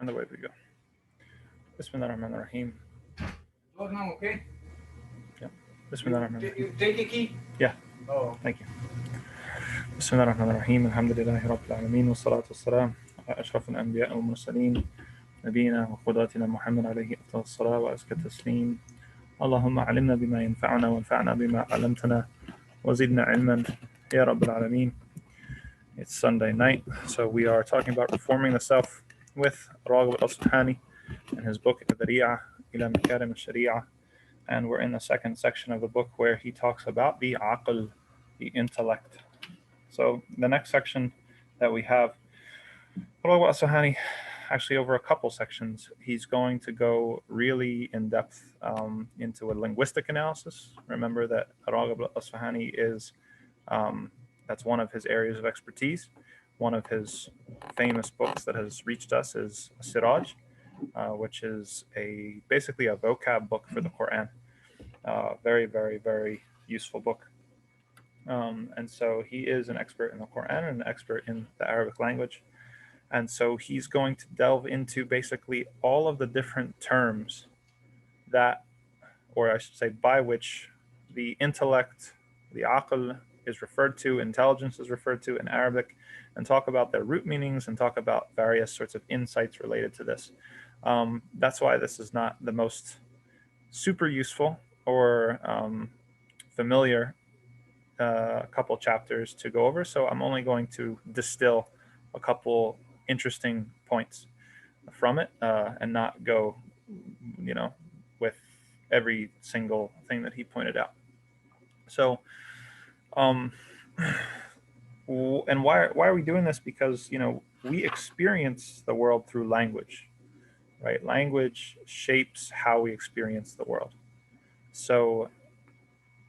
And away we go. Bismillah ar-Rahman ar-Rahim. Oh, no, okay. Yeah. Bismillah ar-Rahman ar-Rahim. You take a key? Yeah. Oh. Thank you. Bismillah ar-Rahman ar-Rahim. Alhamdulillahi Rabbil Alameen. Wa salatu wa salam. أشرف الأنبياء والمرسلين نبينا وقدوتنا محمد عليه أفضل الصلاة وأزكى التسليم اللهم علمنا بما ينفعنا وانفعنا بما علمتنا وزدنا علما يا رب العالمين. It's Sunday night, so we are talking about reforming the self with Raghib Asfahani in his book Dhariyah ila Makarim Shariah, and we're in the second section of the book where he talks about the aql, the intellect. So the next section that we have, Raghib Asfahani, actually over a couple sections, he's going to go really in depth into a linguistic analysis. Remember that Raghib Asfahani is that's one of his areas of expertise. One of his famous books that has reached us is Siraj, which is basically a vocab book for the Quran. Very, very, very useful book. And so he is an expert in the Quran and an expert in the Arabic language. And so he's going to delve into basically all of the different terms that, or I should say, by which the intellect, the aql, is referred to, intelligence is referred to in Arabic, and talk about their root meanings and talk about various sorts of insights related to this. That's why this is not the most super useful or familiar couple chapters to go over, so I'm only going to distill a couple interesting points from it and not go, with every single thing that he pointed out. So, and why are we doing this? Because we experience the world through language, right? Language shapes how we experience the world. So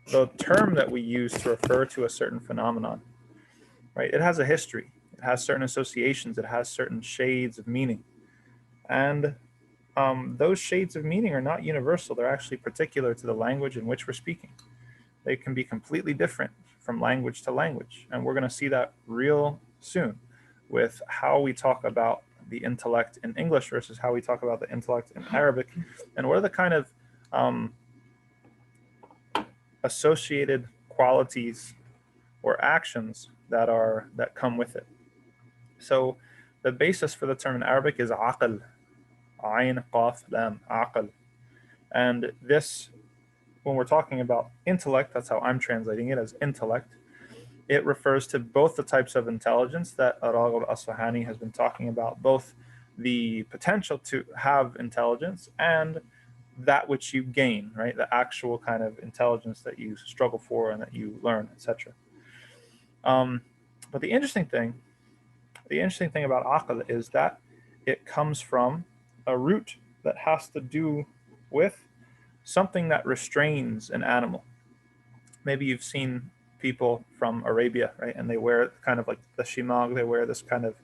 the term that we use to refer to a certain phenomenon, right? It has a history. It has certain associations. It has certain shades of meaning, and those shades of meaning are not universal. They're actually particular to the language in which we're speaking. They can be completely different from language to language. And we're going to see that real soon with how we talk about the intellect in English versus how we talk about the intellect in Arabic, and what are the kind of associated qualities or actions that come with it. So the basis for the term in Arabic is aql, ayn, qaf, lam, aql. And this, when we're talking about intellect, that's how I'm translating it, as intellect. It refers to both the types of intelligence that Raghib Asfahani has been talking about, both the potential to have intelligence and that which you gain, right? The actual kind of intelligence that you struggle for and that you learn, etc. But the interesting thing about aql is that it comes from a root that has to do with something that restrains an animal. Maybe you've seen people from Arabia, right? And they wear kind of like the shimag, they wear this kind of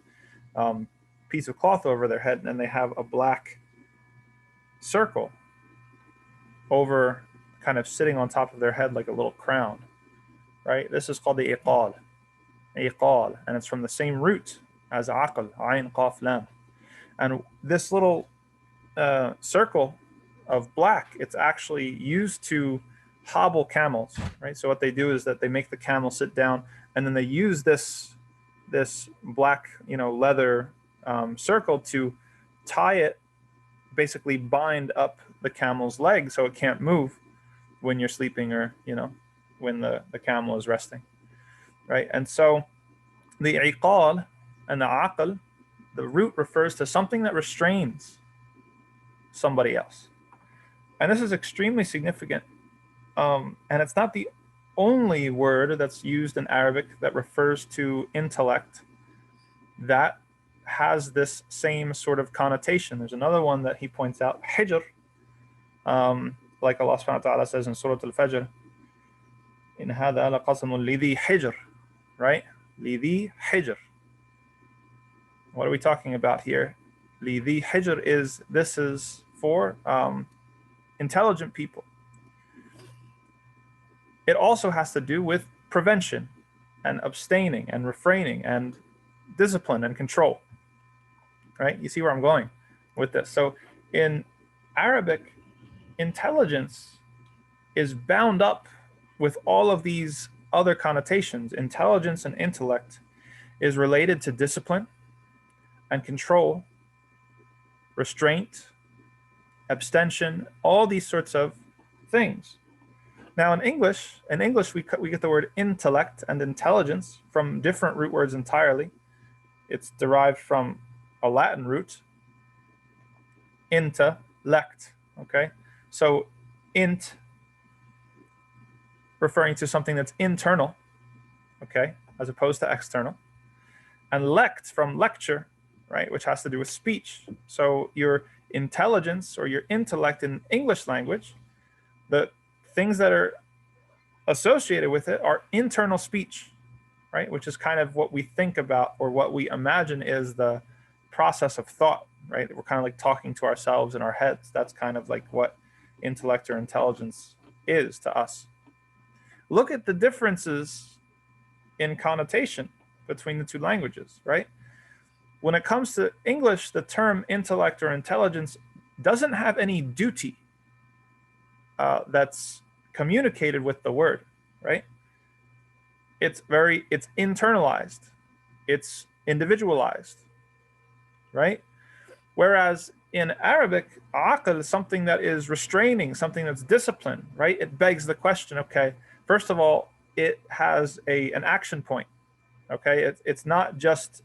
piece of cloth over their head, and they have a black circle over, kind of sitting on top of their head like a little crown, right? This is called the iqal, and it's from the same root as aql, ayn, qaf, lam. And this little circle of black, it's actually used to hobble camels, right? So what they do is that they make the camel sit down, and then they use this black, leather circle to tie it, basically bind up the camel's leg so it can't move when you're sleeping, or when the camel is resting, right? And so the iqal and the aql, the root refers to something that restrains somebody else. And this is extremely significant. And it's not the only word that's used in Arabic that refers to intellect that has this same sort of connotation. There's another one that he points out, hijr, like Allah subhanahu wa ta'ala says in Surah Al-Fajr, in هذا لقسم لذي حجر, right? لذي حجر. What are we talking about here? لذي حجر this is for intelligent people. It also has to do with prevention and abstaining and refraining and discipline and control, right? You see where I'm going? with this. So in Arabic, intelligence is bound up with all of these other connotations. Intelligence and intellect is related to discipline and control, restraint, abstention, all these sorts of things. Now in English we get the word intellect and intelligence from different root words entirely. It's derived from a Latin root, intellect, okay? So int referring to something that's internal, okay, as opposed to external. And lect from lecture, right, which has to do with speech. So your intelligence or your intellect in English language, the things that are associated with it are internal speech, right, which is kind of what we think about or what we imagine is the process of thought, right? We're kind of like talking to ourselves in our heads. That's kind of like what intellect or intelligence is to us. Look at the differences in connotation between the two languages, right? When it comes to English, the term intellect or intelligence doesn't have any duty that's communicated with the word, right? It's internalized, it's individualized, right? Whereas in Arabic, aql is something that is restraining, something that's disciplined, right? It begs the question, okay, first of all, it has an action point, okay? It's not just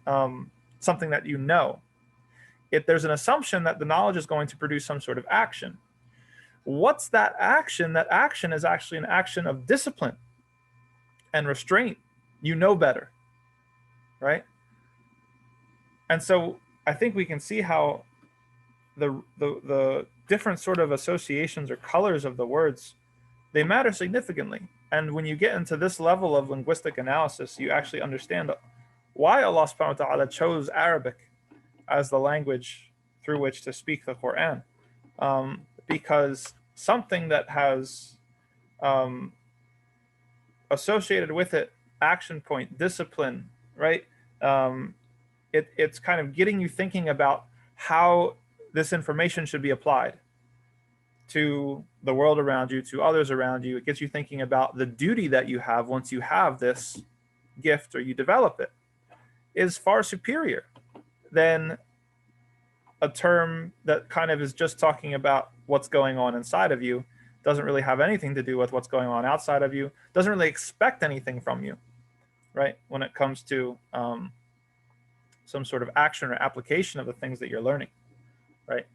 something that you know. There's an assumption that the knowledge is going to produce some sort of action. What's that action? That action is actually an action of discipline and restraint. You know better, right? And so I think we can see how the different sort of associations or colors of the words, they matter significantly. And when you get into this level of linguistic analysis, you actually understand why Allah subhanahu wa ta'ala chose Arabic as the language through which to speak the Quran. Because something that has associated with it action point, discipline, right? It's kind of getting you thinking about how this information should be applied to the world around you, to others around you. It gets you thinking about the duty that you have once you have this gift or you develop it is far superior than a term that kind of is just talking about what's going on inside of you, doesn't really have anything to do with what's going on outside of you, doesn't really expect anything from you, right? When it comes to some sort of action or application of the things that you're learning, right?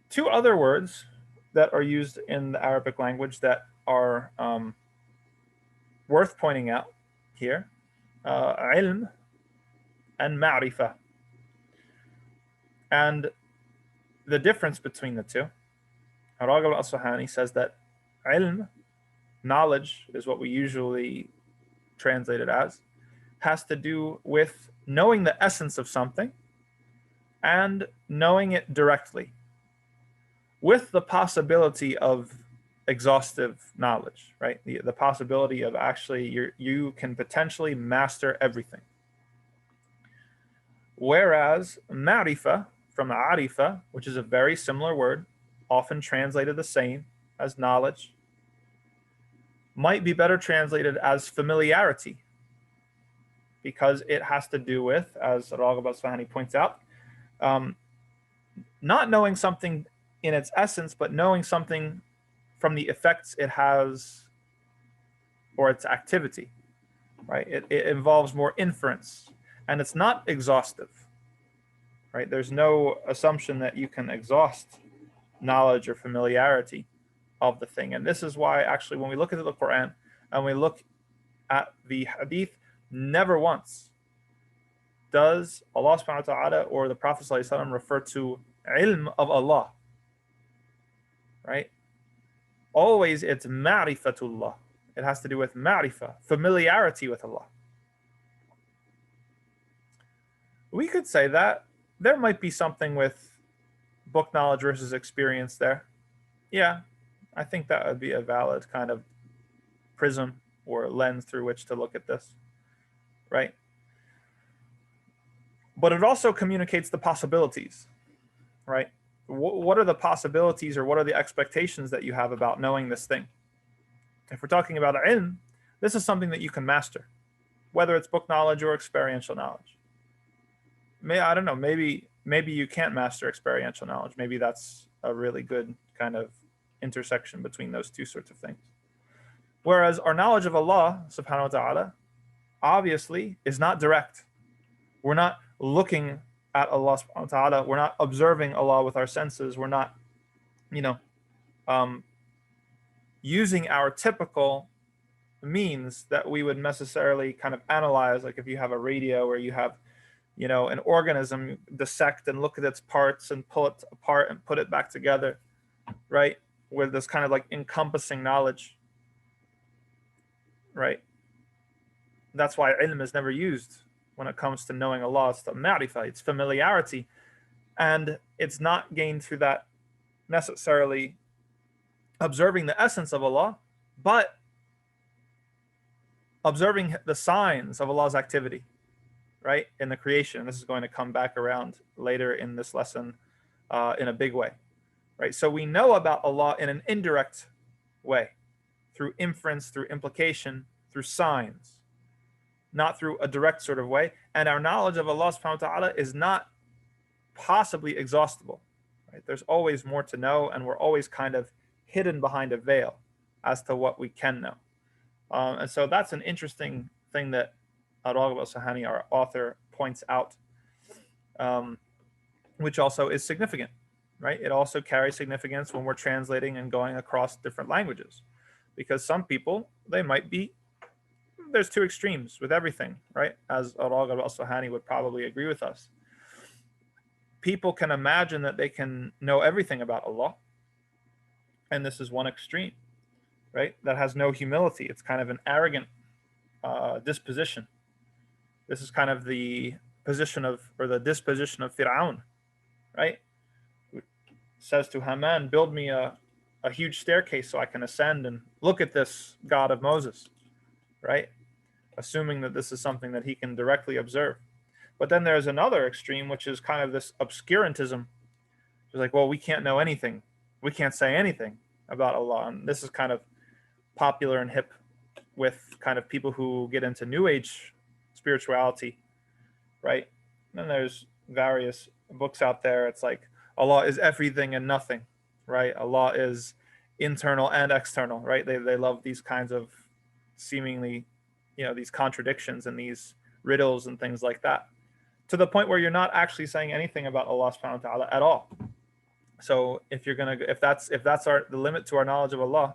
Two other words that are used in the Arabic language that are worth pointing out here, ilm and ma'rifah. And the difference between the two, Raghib Asfahani says that ilm, knowledge, is what we usually translate it as, has to do with knowing the essence of something and knowing it directly, with the possibility of exhaustive knowledge, right? The possibility of actually you can potentially master everything. Whereas ma'rifah, from arifa, which is a very similar word, often translated the same as knowledge, might be better translated as familiarity, because it has to do with, as Raghib Asfahani points out, not knowing something in its essence, but knowing something from the effects it has or its activity, right? It involves more inference, and it's not exhaustive, right? There's no assumption that you can exhaust knowledge or familiarity of the thing. And this is why actually when we look at the Quran and we look at the hadith, never once does Allah subhanahu wa ta'ala or the Prophet sallallahu alaihi wasallam refer to ilm of Allah, right? Always it's ma'rifatullah. It has to do with ma'rifah, familiarity with Allah. We could say that there might be something with book knowledge versus experience there. Yeah, I think that would be a valid kind of prism or lens through which to look at this, right? but it also communicates the possibilities, right? What are the possibilities, or what are the expectations that you have about knowing this thing? If we're talking about ilm, this is something that you can master, whether it's book knowledge or experiential knowledge. I don't know, maybe you can't master experiential knowledge. Maybe that's a really good kind of intersection between those two sorts of things. Whereas our knowledge of Allah subhanahu wa ta'ala obviously is not direct. We're not looking at Allah subhanahu wa ta'ala. We're not observing Allah with our senses. We're not, using our typical means that we would necessarily kind of analyze, like if you have a radio or you have, an organism, dissect and look at its parts and pull it apart and put it back together, right? With this kind of like encompassing knowledge, right? That's why ilm is never used when it comes to knowing Allah. It's the ma'rifah, it's familiarity. And it's not gained through that necessarily observing the essence of Allah, but observing the signs of Allah's activity, right, in the creation. And this is going to come back around later in this lesson in a big way, right? So we know about Allah in an indirect way, through inference, through implication, through signs, not through a direct sort of way. And our knowledge of Allah subhanahu wa ta'ala is not possibly exhaustible, right? There's always more to know, and we're always kind of hidden behind a veil as to what we can know. And so that's an interesting thing that Raghib Asfahani, our author, points out, which also is significant, right? It also carries significance when we're translating and going across different languages, because some people, there's two extremes with everything, right? As Raghib Asfahani would probably agree with us. People can imagine that they can know everything about Allah, and this is one extreme, right? That has no humility. It's kind of an arrogant disposition. This is kind of the position of, or the disposition of Fir'aun, right? Who says to Haman, build me a huge staircase so I can ascend and look at this God of Moses, right? Assuming that this is something that he can directly observe. But then there's another extreme, which is kind of this obscurantism. It's like, well, we can't know anything. We can't say anything about Allah. And this is kind of popular and hip with kind of people who get into New Age spirituality, right? And there's various books out there. It's like Allah is everything and nothing, right? Allah is internal and external, right? They love these kinds of seemingly, these contradictions and these riddles and things like that, to the point where you're not actually saying anything about Allah subhanahu wa ta'ala at all. So if that's the limit to our knowledge of Allah,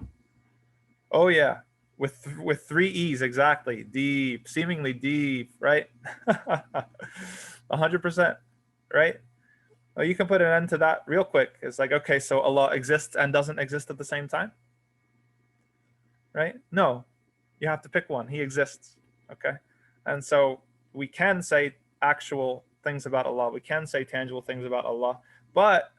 oh yeah, with three E's exactly, deep, seemingly deep, right? 100%, right? Well, you can put an end to that real quick. It's like, okay, so Allah exists and doesn't exist at the same time, right? No, you have to pick one. He exists, okay? And so we can say actual things about Allah. We can say tangible things about Allah, but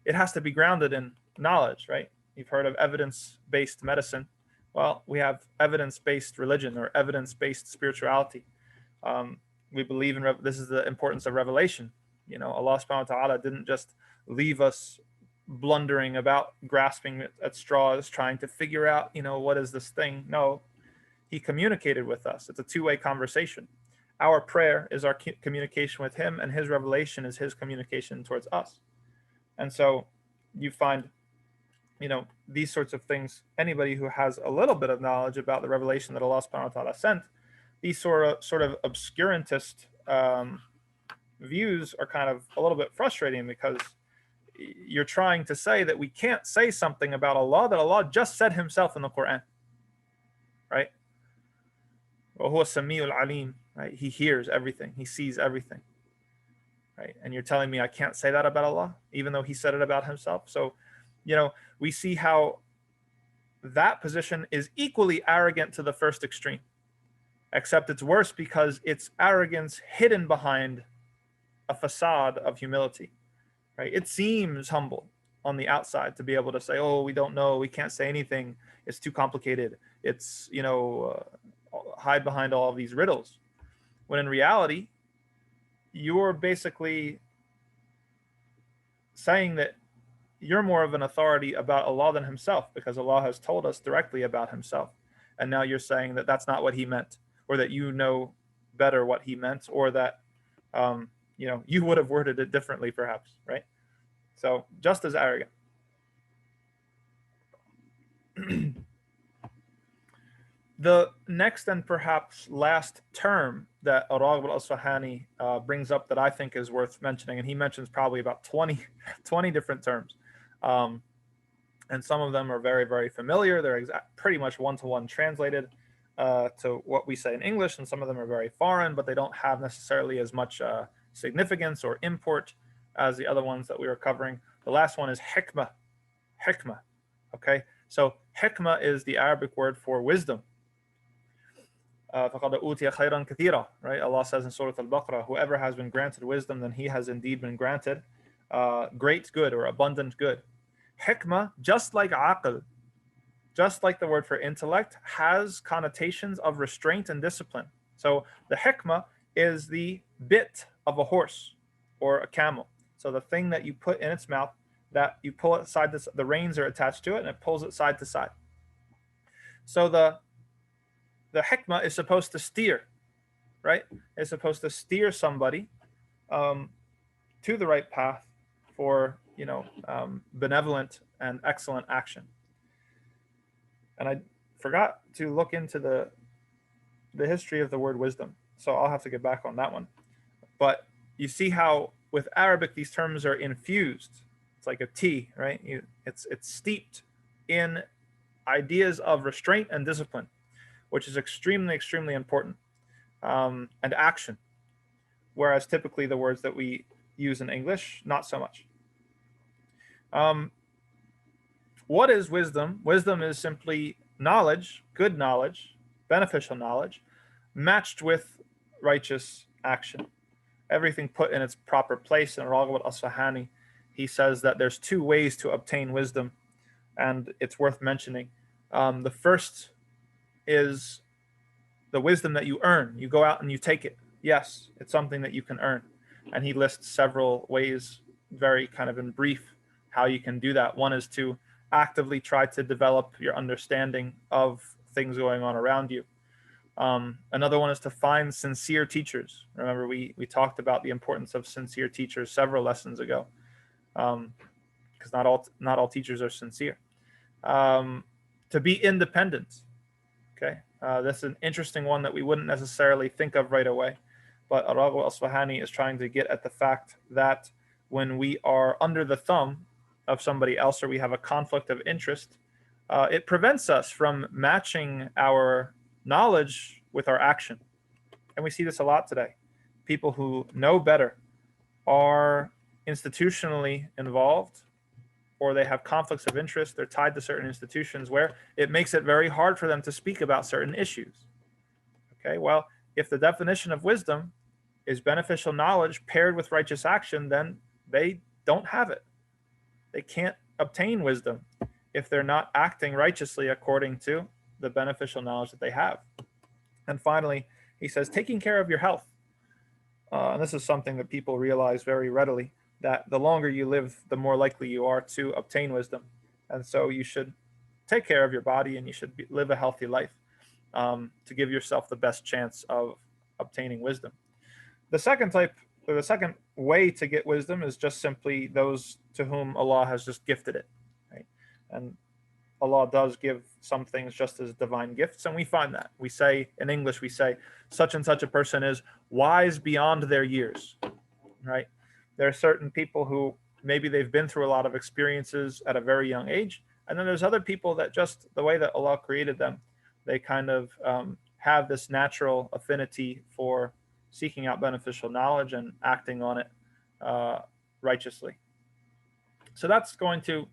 it has to be grounded in knowledge, right? You've heard of evidence-based medicine. Well, we have evidence-based religion or evidence-based spirituality. We believe in, this is the importance of revelation. Allah subhanahu wa ta'ala didn't just leave us blundering about, grasping at straws, trying to figure out, what is this thing? No, he communicated with us. It's a two-way conversation. Our prayer is our communication with him, and his revelation is his communication towards us. And so you find, these sorts of things, anybody who has a little bit of knowledge about the revelation that Allah subhanahu wa ta'ala sent, these sort of obscurantist views are kind of a little bit frustrating, because you're trying to say that we can't say something about Allah that Allah just said himself in the Quran, right? وَهُوَ السَّمِيعُ الْعَلِيمُ, right? He hears everything. He sees everything, right? And you're telling me I can't say that about Allah, even though he said it about himself? So, we see how that position is equally arrogant to the first extreme, except it's worse because it's arrogance hidden behind a facade of humility, right? It seems humble on the outside to be able to say, oh, we don't know, we can't say anything, it's too complicated, it's, hide behind all of these riddles. When in reality, you're basically saying that you're more of an authority about Allah than himself, because Allah has told us directly about himself. And now you're saying that that's not what he meant, or that you know better what he meant, or that you would have worded it differently, perhaps, right? So just as arrogant. The next and perhaps last term that Raghib al-Asfahani brings up that I think is worth mentioning, and he mentions probably about 20 different terms. And some of them are very, very familiar. They're pretty much one-to-one translated to what we say in English, and some of them are very foreign, but they don't have necessarily as much significance or import as the other ones that we were covering. The last one is hikmah. Hikmah. Okay, so hikmah is the Arabic word for wisdom. فَقَدْ أُوتِيَ خَيْرًا كَثِيرًا, right? Allah says in Surah Al-Baqarah, whoever has been granted wisdom, then he has indeed been granted great good or abundant good. Hikmah, just like aql, just like the word for intellect, has connotations of restraint and discipline. So the hikmah is the bit of a horse or a camel. So the thing that you put in its mouth, that you pull it side to side, the reins are attached to it, and it pulls it side to side. So the hikmah is supposed to steer, right? It's supposed to steer somebody to the right path for benevolent and excellent action. And I forgot to look into the history of the word wisdom, so I'll have to get back on that one. But you see how with Arabic these terms are infused. It's like a tea, right? It's steeped in ideas of restraint and discipline, which is extremely, extremely important, and action. Whereas typically the words that we use in English, not so much. What is wisdom? Wisdom is simply knowledge, good knowledge, beneficial knowledge, matched with righteous action. Everything put in its proper place. In Raghib al-Asfahani, he says that there's two ways to obtain wisdom, and it's worth mentioning. The first is the wisdom that you earn. You go out and you take it. Yes, it's something that you can earn. And he lists several ways, very kind of in brief, how you can do that. One is to actively try to develop your understanding of things going on around you. Another one is to find sincere teachers. Remember, we talked about the importance of sincere teachers several lessons ago, because not all teachers are sincere. To be independent. Okay, this is an interesting one that we wouldn't necessarily think of right away, but Raghib al-Asfahani is trying to get at the fact that when we are under the thumb of somebody else, or we have a conflict of interest, it prevents us from matching our knowledge with our action. And we see this a lot today. People who know better are institutionally involved, or they have conflicts of interest. They're tied to certain institutions where it makes it very hard for them to speak about certain issues. Okay, well, if the definition of wisdom is beneficial knowledge paired with righteous action, then they don't have it. They can't obtain wisdom if they're not acting righteously according to the beneficial knowledge that they have. And finally, he says, taking care of your health. And this is something that people realize very readily, that the longer you live, the more likely you are to obtain wisdom. And so you should take care of your body, and you should live a healthy life to give yourself the best chance of obtaining wisdom. The second way to get wisdom is just simply those to whom Allah has just gifted it. Right? And Allah does give some things just as divine gifts, and we find that. We say, in English, we say, such and such a person is wise beyond their years. Right? There are certain people who maybe they've been through a lot of experiences at a very young age, and then there's other people that just the way that Allah created them, they kind of have this natural affinity for seeking out beneficial knowledge and acting on it righteously. So that's going to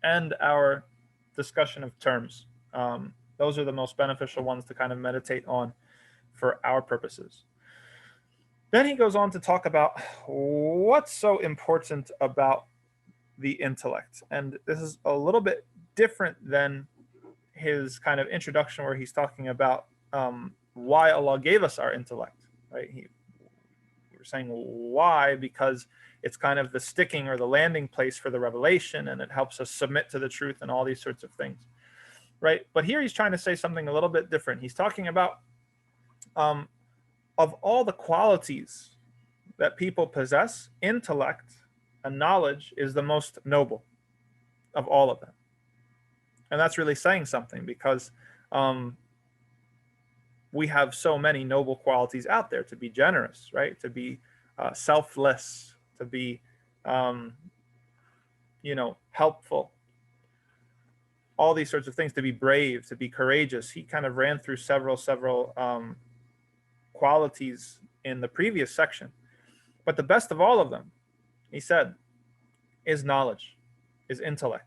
end our discussion of terms. Those are the most beneficial ones to kind of meditate on for our purposes. Then he goes on to talk about what's so important about the intellect. And this is a little bit different than his kind of introduction where he's talking about why Allah gave us our intellect. Right? We're saying why? Because it's kind of the sticking or the landing place for the revelation, and it helps us submit to the truth and all these sorts of things, right? But here he's trying to say something a little bit different. He's talking about of all the qualities that people possess, intellect and knowledge is the most noble of all of them. And that's really saying something, because we have so many noble qualities out there: to be generous, right? To be selfless, to be, helpful, all these sorts of things, to be brave, to be courageous. He kind of ran through several qualities in the previous section. But the best of all of them, he said, is knowledge, is intellect.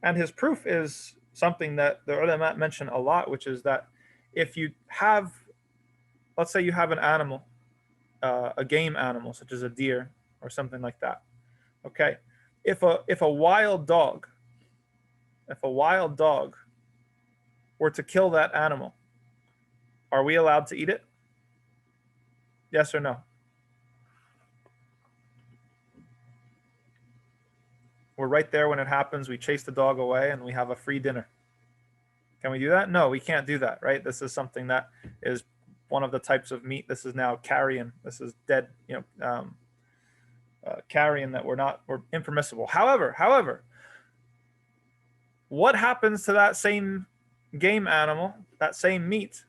And his proof is something that the ulama mention a lot, which is that if you have, let's say you have an animal, a game animal, such as a deer or something like that. Okay. If a wild dog were to kill that animal, are we allowed to eat it? Yes or no? We're right there when it happens. We chase the dog away and we have a free dinner. Can we do that? No, we can't do that, right? This is something that is one of the types of meat. This is now carrion. This is dead, carrion that we're impermissible. However, what happens to that same game animal, that same meat,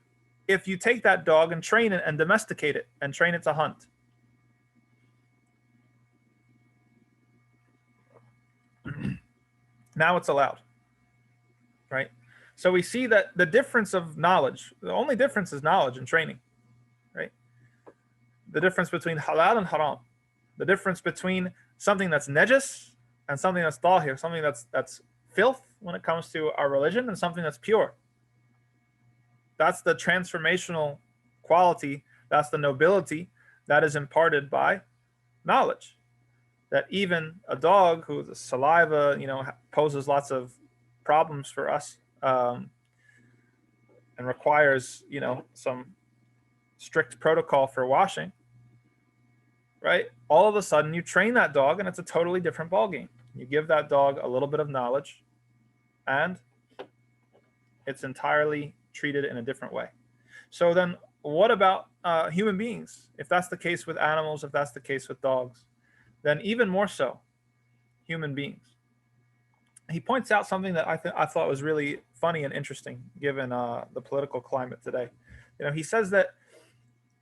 if you take that dog and train it and domesticate it and train it to hunt? Now it's allowed, right? So we see that the difference of knowledge, the only difference is knowledge and training, right? The difference between halal and haram, the difference between something that's najis and something that's tahir, something that's filth when it comes to our religion, and something that's pure. That's the transformational quality, that's the nobility that is imparted by knowledge. That even a dog whose saliva, poses lots of problems for us, and requires, some strict protocol for washing, right? All of a sudden you train that dog and it's a totally different ballgame. You give that dog a little bit of knowledge and it's entirely treated in a different way. So then what about human beings? If that's the case with animals, if that's the case with dogs, then even more so, human beings. He points out something that I thought was really funny and interesting, given the political climate today. He says that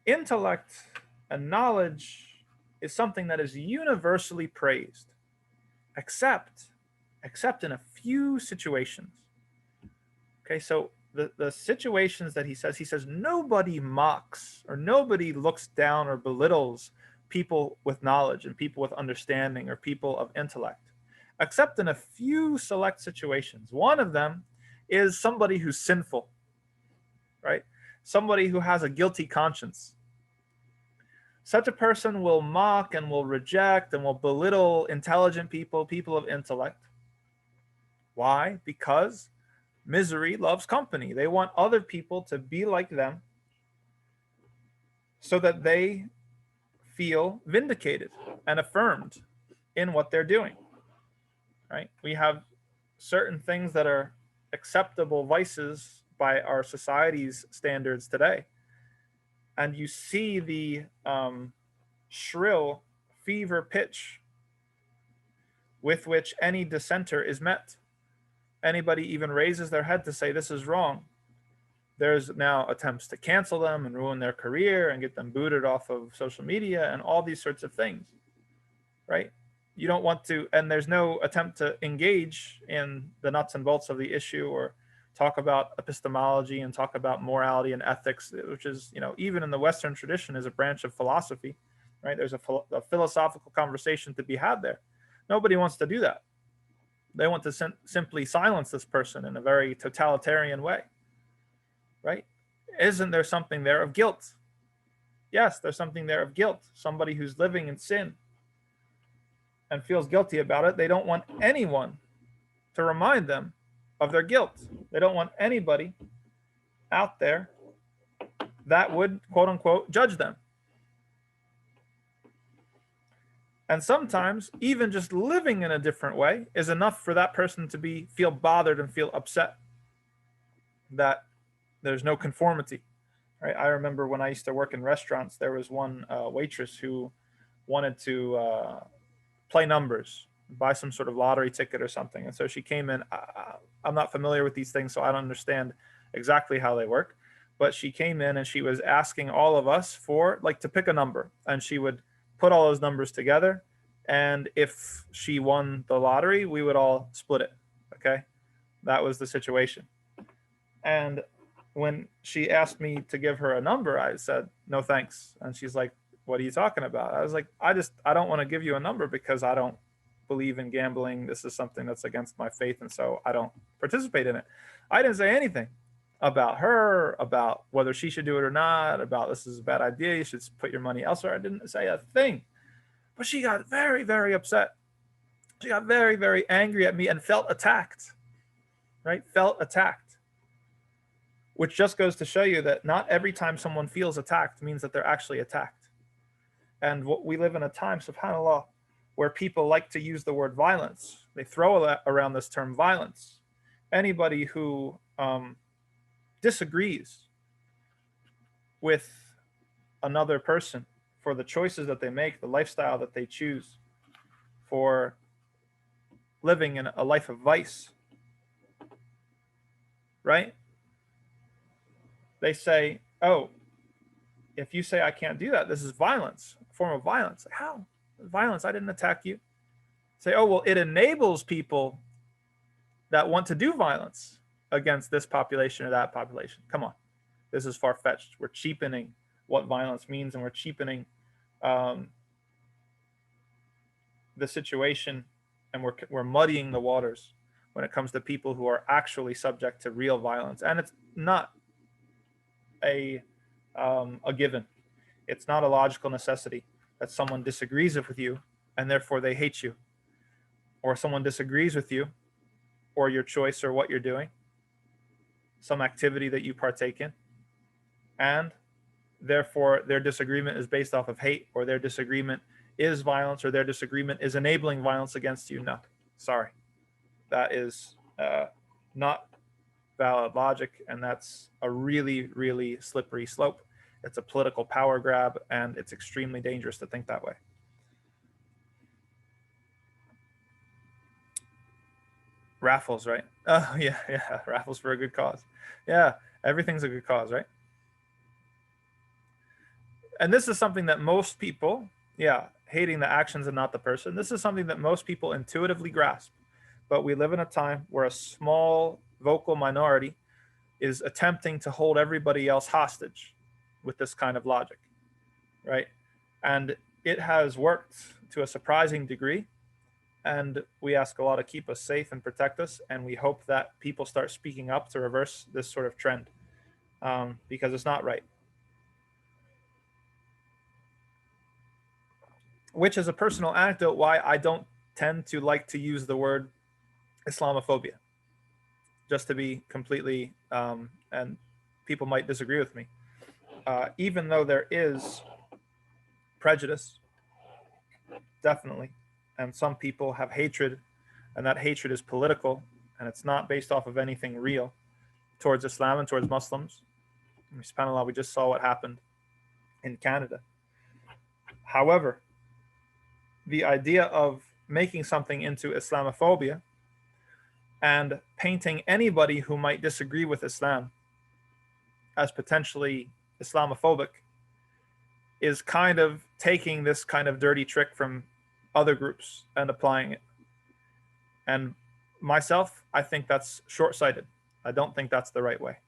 intellect and knowledge is something that is universally praised, except in a few situations. Okay, so the situations that he says nobody mocks or nobody looks down or belittles people with knowledge and people with understanding or people of intellect, except in a few select situations. One of them is somebody who's sinful, right? Somebody who has a guilty conscience. Such a person will mock and will reject and will belittle intelligent people, people of intellect. Why? Because misery loves company. They want other people to be like them so that they feel vindicated and affirmed in what they're doing, right? We have certain things that are acceptable vices by our society's standards today. And you see the shrill fever pitch with which any dissenter is met. Anybody even raises their head to say this is wrong, there's now attempts to cancel them and ruin their career and get them booted off of social media and all these sorts of things, right? You don't want to, and there's no attempt to engage in the nuts and bolts of the issue or talk about epistemology and talk about morality and ethics, which is, even in the Western tradition is a branch of philosophy, right? There's a philosophical conversation to be had there. Nobody wants to do that. They want to simply silence this person in a very totalitarian way, right? Isn't there something there of guilt? Yes, there's something there of guilt. Somebody who's living in sin and feels guilty about it, they don't want anyone to remind them of their guilt. They don't want anybody out there that would, quote unquote, judge them. And sometimes even just living in a different way is enough for that person to feel bothered and feel upset that there's no conformity. Right? I remember when I used to work in restaurants, there was one waitress who wanted to play numbers, buy some sort of lottery ticket or something. And so she came in. I'm not familiar with these things, so I don't understand exactly how they work. But she came in and she was asking all of us for like to pick a number, and she would put all those numbers together. And if she won the lottery, we would all split it. Okay, that was the situation. And when she asked me to give her a number, I said, no, thanks. And she's like, what are you talking about? I was like, I don't want to give you a number because I don't believe in gambling. This is something that's against my faith. And so I don't participate in it. I didn't say anything about her, about whether she should do it or not, about this is a bad idea. You should put your money elsewhere. I didn't say a thing. But she got very, very upset. She got very, very angry at me and felt attacked, right? Felt attacked. Which just goes to show you that not every time someone feels attacked means that they're actually attacked. And we live in a time, subhanAllah, where people like to use the word violence. They throw around this term violence. Anybody who disagrees with another person for the choices that they make, the lifestyle that they choose, for living in a life of vice, right? They say, oh, if you say I can't do that, this is violence, a form of violence. Like, how? Violence, I didn't attack you. Say, oh, well, it enables people that want to do violence against this population or that population. Come on, this is far-fetched. We're cheapening what violence means, and we're cheapening the situation, and we're muddying the waters when it comes to people who are actually subject to real violence. And it's not a given. It's not a logical necessity that someone disagrees with you and therefore they hate you, or someone disagrees with you or your choice or what you're doing, some activity that you partake in, and therefore their disagreement is based off of hate, or their disagreement is violence, or their disagreement is enabling violence against you. No, sorry. That is not valid logic, and that's a really, really slippery slope. It's a political power grab, and it's extremely dangerous to think that way. Raffles, right? Oh, yeah, raffles for a good cause. Yeah, everything's a good cause, right? And this is something that most people, hating the actions and not the person, this is something that most people intuitively grasp. But we live in a time where a small vocal minority is attempting to hold everybody else hostage with this kind of logic, right? And it has worked to a surprising degree. And we ask Allah to keep us safe and protect us. And we hope that people start speaking up to reverse this sort of trend, because it's not right. Which is a personal anecdote why I don't tend to like to use the word Islamophobia, just to be completely, and people might disagree with me, even though there is prejudice, definitely, and some people have hatred, and that hatred is political, and it's not based off of anything real towards Islam and towards Muslims. SubhanAllah, we just saw what happened in Canada. However, the idea of making something into Islamophobia and painting anybody who might disagree with Islam as potentially Islamophobic is kind of taking this kind of dirty trick from other groups and applying it. And myself, I think that's short-sighted. I don't think that's the right way.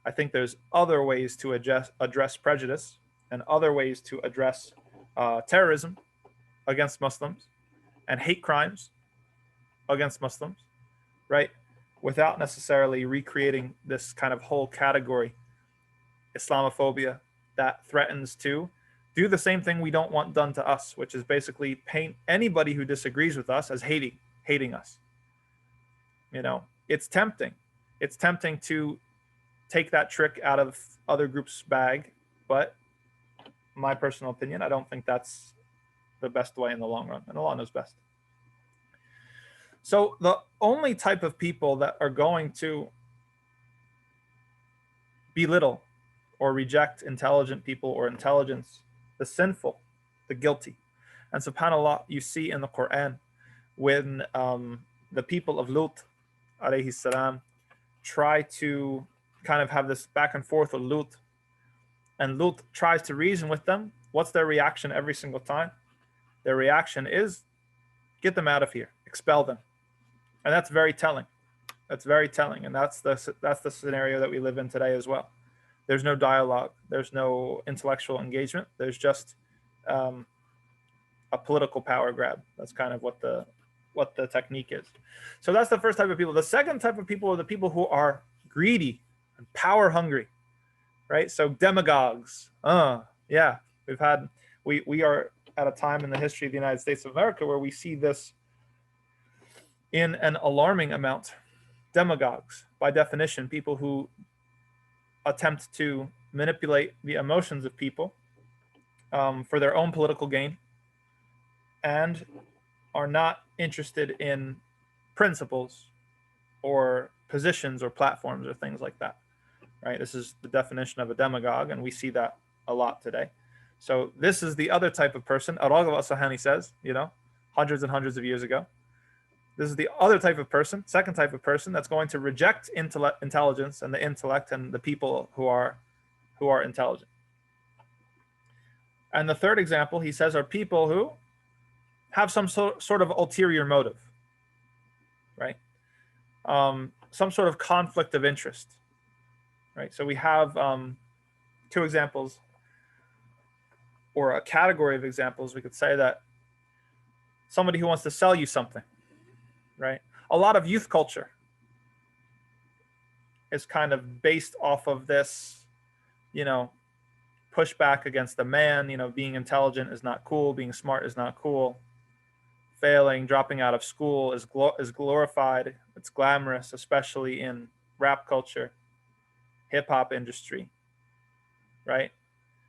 I think there's other ways to address prejudice and other ways to address terrorism against Muslims and hate crimes against Muslims, right? Without necessarily recreating this kind of whole category, Islamophobia, that threatens to do the same thing we don't want done to us, which is basically paint anybody who disagrees with us as hating us. You know, it's tempting. It's tempting to take that trick out of other groups' bag, but my personal opinion, I don't think that's the best way in the long run, and Allah knows best. So the only type of people that are going to belittle or reject intelligent people or intelligence, the sinful, the guilty. And subhanAllah, you see in the Quran when the people of Lut, alayhi salam, try to kind of have this back and forth with Lut, and Lut tries to reason with them, what's their reaction every single time? Their reaction is, get them out of here, expel them. And that's very telling. That's very telling. And that's the scenario that we live in today as well. There's no dialogue. There's no intellectual engagement. There's just a political power grab. That's kind of what the technique is. So that's the first type of people. The second type of people are the people who are greedy and power hungry, right? So demagogues. Yeah, we are at a time in the history of the United States of America where we see this in an alarming amount. Demagogues, by definition, people who attempt to manipulate the emotions of people for their own political gain, and are not interested in principles or positions or platforms or things like that, right? This is the definition of a demagogue, and we see that a lot today. So this is the other type of person. Raghib Asfahani says, hundreds and hundreds of years ago, this is the other type of person, second type of person, that's going to reject intelligence and the intellect and the people who are intelligent. And the third example, he says, are people who have some sort of ulterior motive, right? Some sort of conflict of interest, right? So we have two examples, or a category of examples. We could say that somebody who wants to sell you something, right? A lot of youth culture is kind of based off of this, pushback against the man. Being intelligent is not cool. Being smart is not cool. Failing, dropping out of school is glorified. It's glamorous, especially in rap culture, hip hop industry, right?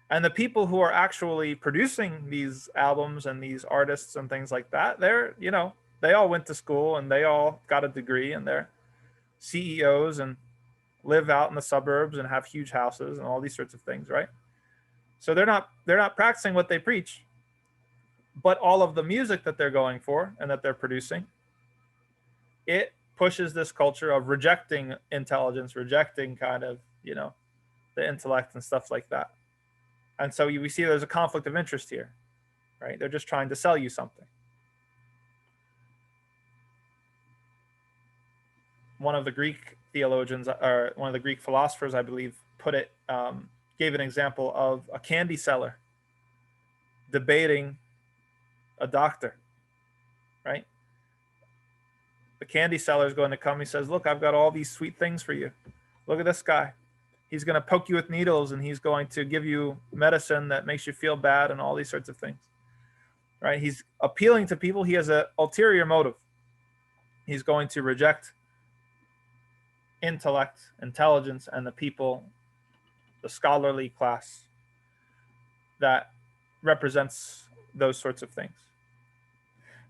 And the people who are actually producing these albums and these artists and things like that, they all went to school and they all got a degree and they're CEOs and live out in the suburbs and have huge houses and all these sorts of things, right? So they're not practicing what they preach. But all of the music that they're going for and that they're producing, it pushes this culture of rejecting intelligence, rejecting kind of, the intellect and stuff like that. And so we see there's a conflict of interest here, right? They're just trying to sell you something. One of the Greek theologians, or one of the Greek philosophers, I believe, gave an example of a candy seller debating a doctor, right? The candy seller is going to come. He says, look, I've got all these sweet things for you. Look at this guy. He's going to poke you with needles and he's going to give you medicine that makes you feel bad and all these sorts of things, right? He's appealing to people. He has an ulterior motive. He's going to reject intellect, intelligence, and the people, the scholarly class that represents those sorts of things.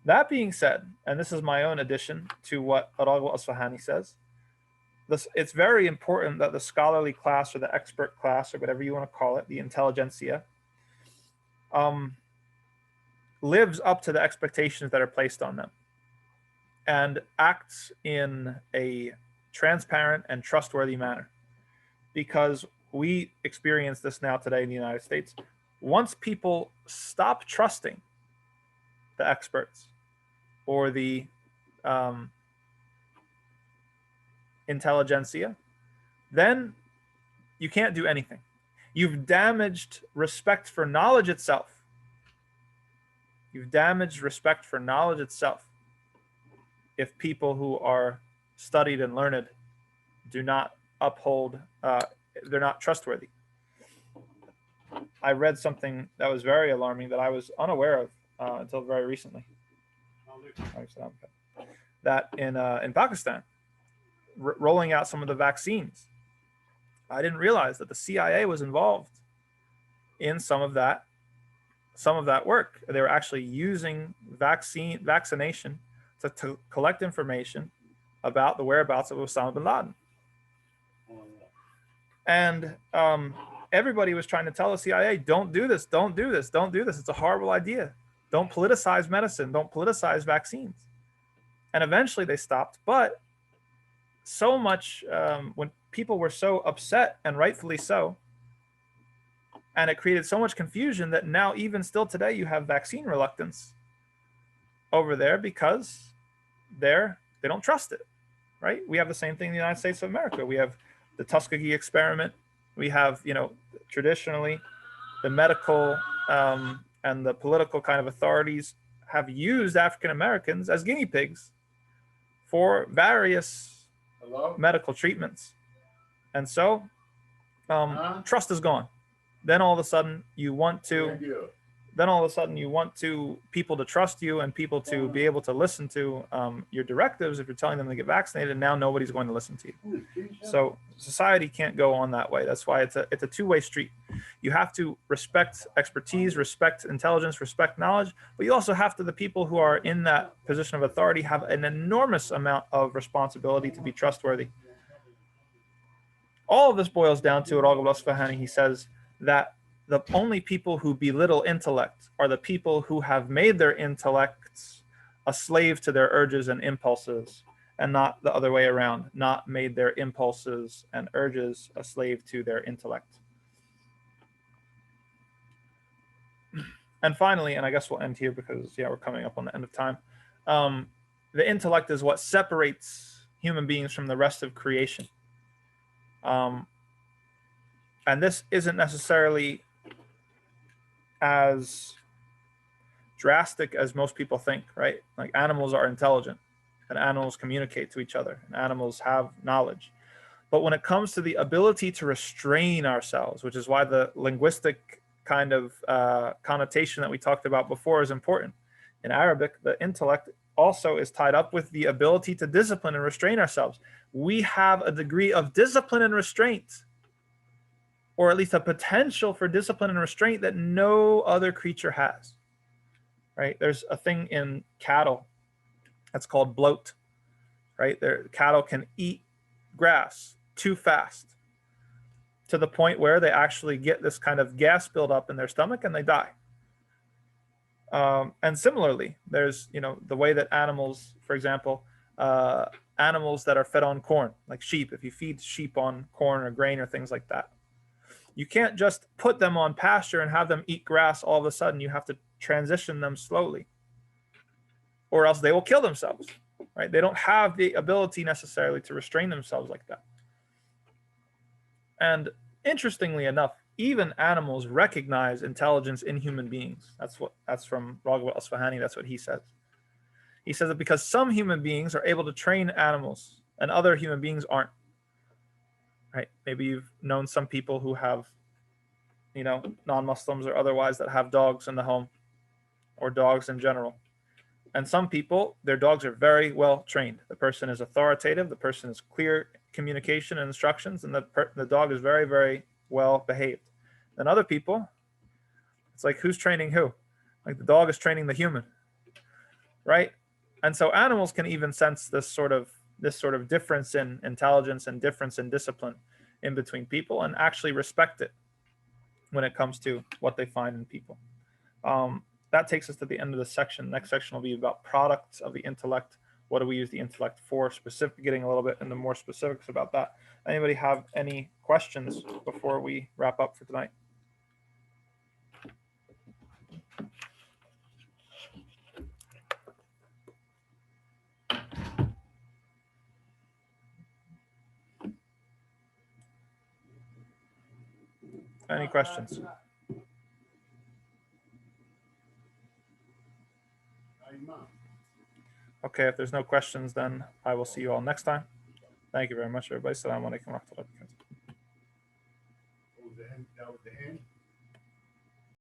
That being said, and this is my own addition to what Raghib Asfahani says, it's very important that the scholarly class or the expert class or whatever you want to call it, the intelligentsia, lives up to the expectations that are placed on them and acts in a transparent and trustworthy manner. Because we experience this now today in the United States. Once people stop trusting the experts or the intelligentsia, then you can't do anything. You've damaged respect for knowledge itself. You've damaged respect for knowledge itself if people who are studied and learned do not uphold, they're not trustworthy. I read something that was very alarming that I was unaware of until very recently. That in Pakistan, rolling out some of the vaccines, I didn't realize that the CIA was involved in some of some of that work. They were actually using vaccination to collect information about the whereabouts of Osama bin Laden. And everybody was trying to tell the CIA, don't do this, don't do this, don't do this. It's a horrible idea. Don't politicize medicine. Don't politicize vaccines. And eventually they stopped. But so much, when people were so upset, and rightfully so, and it created so much confusion that now even still today you have vaccine reluctance over there because they don't trust it, right? We have the same thing in the United States of America. We have the Tuskegee experiment. We have, traditionally the medical and the political kind of authorities have used African Americans as guinea pigs for various medical treatments. And so trust is gone. Then all of a sudden you want people to trust you and people to be able to listen to your directives if you're telling them to get vaccinated, and now nobody's going to listen to you. So society can't go on that way. That's why it's a two-way street. You have to respect expertise, respect intelligence, respect knowledge, but you also have to, the people who are in that position of authority have an enormous amount of responsibility to be trustworthy. All of this boils down to, Raghib Asfahani, he says, that the only people who belittle intellect are the people who have made their intellects a slave to their urges and impulses, and not the other way around, not made their impulses and urges a slave to their intellect. And finally, and I guess we'll end here because, we're coming up on the end of time. The intellect is what separates human beings from the rest of creation. And this isn't necessarily as drastic as most people think, right? Like, animals are intelligent and animals communicate to each other and animals have knowledge. But when it comes to the ability to restrain ourselves, which is why the linguistic kind of connotation that we talked about before is important. In Arabic, the intellect also is tied up with the ability to discipline and restrain ourselves. We have a degree of discipline and restraint, or at least a potential for discipline and restraint, that no other creature has, right? There's a thing in cattle that's called bloat, right? Cattle can eat grass too fast to the point where they actually get this kind of gas buildup in their stomach and they die. And similarly, there's, the way that animals, for example, animals that are fed on corn, like sheep, if you feed sheep on corn or grain or things like that, you can't just put them on pasture and have them eat grass all of a sudden. You have to transition them slowly, or else they will kill themselves, right? They don't have the ability necessarily to restrain themselves like that. And interestingly enough, even animals recognize intelligence in human beings. That's from Raghib Asfahani. That's what he says. He says that because some human beings are able to train animals and other human beings aren't. Right? Maybe you've known some people who have, non-Muslims or otherwise, that have dogs in the home, or dogs in general. And some people, their dogs are very well trained. The person is authoritative. The person is clear communication and instructions, and the dog is very, very well behaved. Then other people, it's like, who's training who? Like, the dog is training the human, right? And so animals can even sense this sort of difference in intelligence and difference in discipline in between people, and actually respect it when it comes to what they find in people. That takes us to the end of the section. Next section will be about products of the intellect. What do we use the intellect for? Getting a little bit into more specifics about that. Anybody have any questions before we wrap up for tonight? Any questions? Okay, if there's no questions, then I will see you all next time. Thank you very much, everybody. Assalamu alaikum wa rahmatullahi wa barakatuh. That was the end.